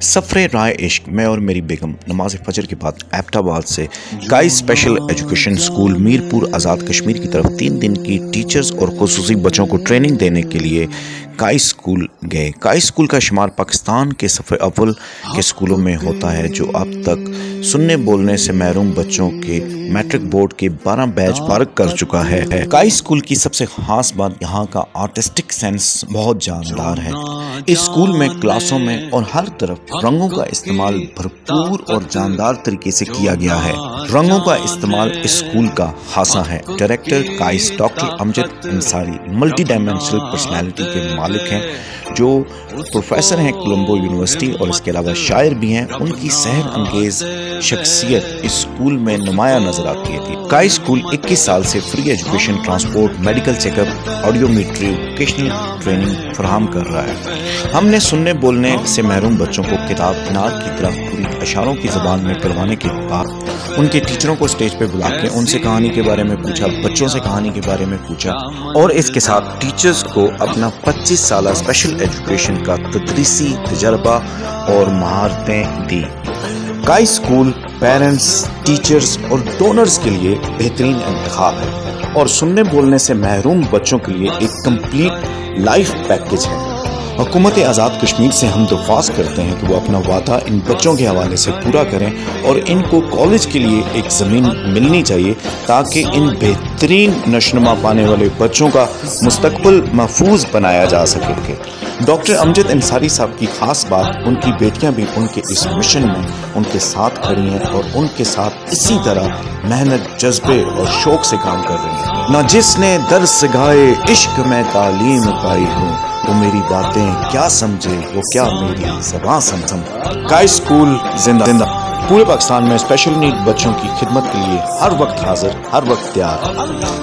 सफ़र राह इश्क मैं और मेरी बेगम नमाज फजर के बाद एबटाबाद से काई special education school Mirpur Azad Kashmir की तरफ 3 दिन की टीचर्स और खुसूसी बच्चों को ट्रेनिंग देने के लिए काई स्कूल गए। काई स्कूल का शुमार पाकिस्तान के सफ़े अव्वल के स्कूलों में होता है जो अब तक सुनने बोलने से महरूम बच्चों के मैट्रिक बोर्ड के 12 बैच पार कर चुका है। काई स्कूल की सबसे खास बात यहाँ का आर्टिस्टिक सेंस बहुत जानदार है। इस स्कूल में क्लासों में और हर तरफ रंगों का इस्तेमाल भरपूर और जानदार तरीके से किया गया है। रंगों का इस्तेमाल इस स्कूल का खासा है। डायरेक्टर काइस doctor Amjad Ansari multi dimensional personality के मालिक हैं, जो प्रोफेसर हैं कोलंबो यूनिवर्सिटी और इसके अलावा शायर भी हैं। उनकी सहर अंगेज शख्सियत इस स्कूल में नुमाया नजर आती थी। काई स्कूल 21 साल से free education, transport, medical checkup, audiometry, vocational training फराहम कर रहा है। हमने सुनने बोलने से महरूम बच्चों को किताब किनार की तरह पूरी इशारों की ज़बान में करवाने के बाद उनके टीचरों को स्टेज पे बुला के उनसे कहानी के बारे में पूछा, बच्चों से कहानी के बारे में पूछा और इसके साथ टीचर्स को अपना 25 साल स्पेशल एजुकेशन का तदरीसी तजर्बा और महारतें दी। काई स्कूल पेरेंट्स, टीचर्स और डोनर्स के लिए बेहतरीन इंतखाब है और सुनने बोलने से महरूम बच्चों के लिए एक कंप्लीट लाइफ पैकेज है। हुकूमत आज़ाद कश्मीर से हम दरख्वास्त करते हैं कि वो अपना वादा इन बच्चों के हवाले से पूरा करें और इनको कॉलेज के लिए एक ज़मीन मिलनी चाहिए ताकि इन बेहतरीन नशनुमा पाने वाले बच्चों का मुस्तकबिल महफूज बनाया जा सके। डॉक्टर अमजद अंसारी साहब की खास बात, उनकी बेटियां भी उनके इस मिशन में उनके साथ खड़ी हैं और उनके साथ इसी तरह मेहनत, जज्बे और शौक से काम कर रही हैं। ना जिसने दर्स सिखाए इश्क में तालीम पाई हूँ, वो मेरी बातें क्या समझे, वो क्या मेरी ज़बां समझे। काई स्कूल जिंदा पूरे पाकिस्तान में स्पेशल नीड बच्चों की खिदमत के लिए हर वक्त हाजिर, हर वक्त तैयार।